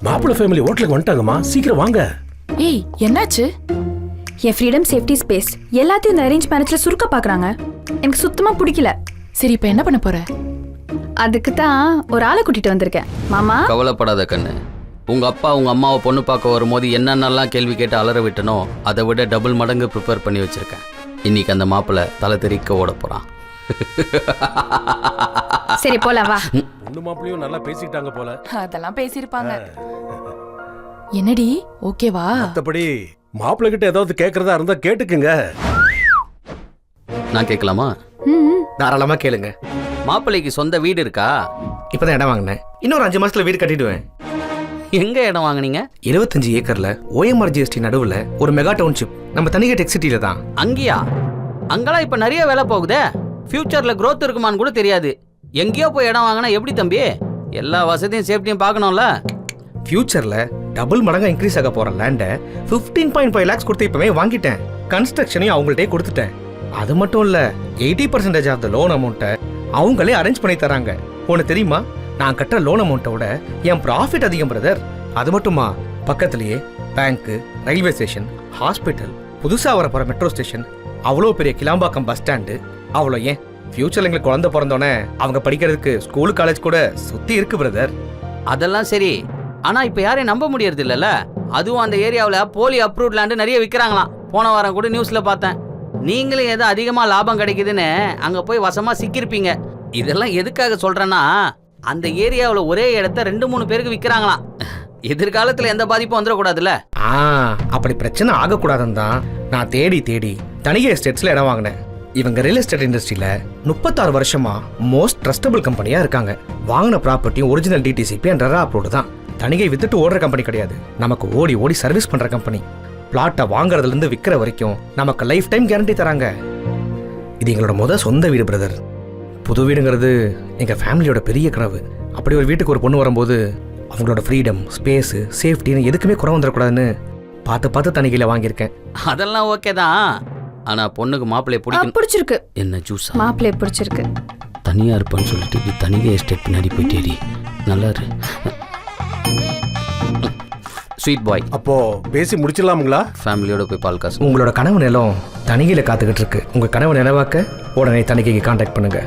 மாப்பிள்ளை ஃபேமிலி ஹோட்டலுக்கு வந்துட்டாங்கம்மா, சீக்கிரம் வாங்க. ஏய் என்னாச்சு? என் ஃப்ரீடம் சேஃப்டி ஸ்பேஸ் எல்லாத்தையும் இந்த அரேஞ்ச் மேரேஜ்ல சுருக்க பாக்குறாங்க. எனக்கு சுத்தமா பிடிக்கல. சரி இப்ப என்ன பண்ண போற? அதுக்கு தான் ஒரு ஆளை கூட்டிட்டு வந்திருக்கேன். மாமா கவலைப்படாத கண்ணு. உங்க அப்பா உங்க அம்மாவை பொண்ணு பார்க்க வரும்போது என்னென்னலாம் கேள்வி கேட்டு அலற விட்டனோ அதை விட டபுள் மடங்கு ப்ரிப்பேர் பண்ணி வச்சிருக்கேன். இன்னைக்கு அந்த மாப்பிள்ளை தலை தெறிக்க ஓட போறான். சரி போலாம் வா. பொண்ணு மாப்பிள்ளையும் நல்லா பேசிக்கிட்டாங்க போல. அதெல்லாம் பேசிருப்பாங்க. என்னடி ஓகேவா? மத்தபடி மாப்பிள்ளை கிட்ட ஏதாவது கேக்குறதா இருந்தா கேட்டுக்குங்க. நான் கேட்கலாமா? தாராளமா கேளுங்க. மாப்பிள்ளைக்கு சொந்த வீடு இருக்கா? இப்பதான் இடம் வாங்கினேன். இன்னொரு 5 மாசத்துல வீடு கட்டிடுவேன். எங்க இடம் வாங்குனீங்க? 25 ஏக்கர்ல OMR GST நடுவுல ஒரு மெகா டவுன்ஷிப். நம்ம தனிகை டெக் சிட்டில தான். அங்கேயா? அங்கெல்லாம் இப்ப நிறைய வேலை போகுதே. ஃபியூச்சர்ல growth இருக்குமான்னு கூட தெரியாது. எங்கேயோ போய் இடம் வாங்கினா எப்படி தம்பி? எல்லா வசதியும் சேஃப்டியும் பார்க்கணும்ல. ஃபியூச்சர்ல டபுள் மடங்கா இன்க்ரீஸ் ஆக போற லேண்டை 15.5 lakhs கொடுத்து இப்பவே வாங்கிட்டேன். கன்ஸ்ட்ரக்ஷனையும் அவங்கள்ட்டே கொடுத்துட்டேன். அது மட்டும் இல்ல 80% ஆஃப் த லோன் அமௌண்ட்டை அவங்களே அரேஞ்ச் பண்ணி தராங்க. உனக்கு தெரியுமா, நான் கட்டுற லோன் அமௌண்ட்டோட என் ப்ராஃபிட் அதிகம் பிரதர். அது மட்டுமா, பக்கத்துலயே பேங்க்கு, ரயில்வே ஸ்டேஷன், ஹாஸ்பிட்டல், புதுசா வர போற மெட்ரோ ஸ்டேஷன், அவ்வளோ பெரிய கிளாம்பாக்கம் பஸ் ஸ்டாண்டு, அவ்வளோ ஏன் ஃபியூச்சர்ல எங்களுக்கு குழந்தை பிறந்தோன்னே அவங்க படிக்கிறதுக்கு ஸ்கூல் காலேஜ் கூட சுத்தி இருக்கு பிரதர். அதெல்லாம் சரி. ஆனா இப்ப யாரையும் நம்ப முடியறது இல்லைல்ல. அதுவும் அந்த ஏரியாவில் போலி அப்ரூவ்ட் லேண்டு நிறைய விற்கிறாங்களாம். போன வாரம் கூட நியூஸ்ல பார்த்தேன். நீங்களும் ஏதோ அதிகமா லாபம் கிடைக்குதுன்னு அங்க போய் வசமா சிக்கிருப்பீங்க. இதெல்லாம் எதுக்காக சொல்றேன்னா, அந்த ஏரியாவில் ஒரே இடத்த 2-3 பேருக்கு விற்கிறாங்களாம். எதிர்காலத்துல எந்த பாதிப்பும் வந்துடக்கூடாதுல்ல. அப்படி பிரச்சனை ஆகக்கூடாதுன்னு தான் நான் தேடி தனிகை எஸ்டேட்ஸ்ல இடம் வாங்கினேன். இவங்க ரியல் எஸ்டேட் இண்டஸ்ட்ரியில 36 வருஷமா மோஸ்ட் ட்ரஸ்டபிள் கம்பெனியா இருக்காங்க. வாங்கின ப்ராப்பர்ட்டியும் original DTCP and RERA approved தான். தனிகை வித்துட்டு ஓடுற கம்பெனி கிடையாது. நமக்கு ஓடி சர்வீஸ் பண்ற கம்பெனி. பிளாட்டை வாங்குறதுல இருந்து விற்கிற வரைக்கும் நமக்கு லைஃப் டைம் கேரண்டி தராங்க. இது எங்களோட சொந்த வீடு பிரதர். புது வீடுங்கிறது எங்க ஃபேமிலியோட பெரிய கனவு. அப்படி ஒரு வீட்டுக்கு ஒரு பொண்ணு வரும்போது அவங்களோட ஃப்ரீடம், ஸ்பேஸ், சேஃப்டின்னு எதுக்குமே குறை வந்துடக்கூடாதுன்னு பார்த்து தனிகையில வாங்கியிருக்கேன். அதெல்லாம் ஓகே தான். ஆனா பொண்ணுக்கு மாப்பிள்ளைய பிடிச்சிருக்கு. என்ன ஜூஸ்? மாப்பிள்ளைய பிடிச்சிருக்கு. தனியா இருப்பான்னு சொல்லிட்டு இப்படி தனிகை எஸ்டேட் பின்னாடி போயிட்டேரி. நல்லா இரு ஸ்வீட் பாய். அப்போ பேசி முடிச்சிடலாமுங்களா? ஃபேமிலியோட போய் பால் காசு. உங்களோட கனவு நிலம் தனிகையில காத்துக்கிட்டு இருக்கு. உங்க கனவு நினைவாக்க உடனே தனிகைக்கு கான்டாக்ட் பண்ணுங்க.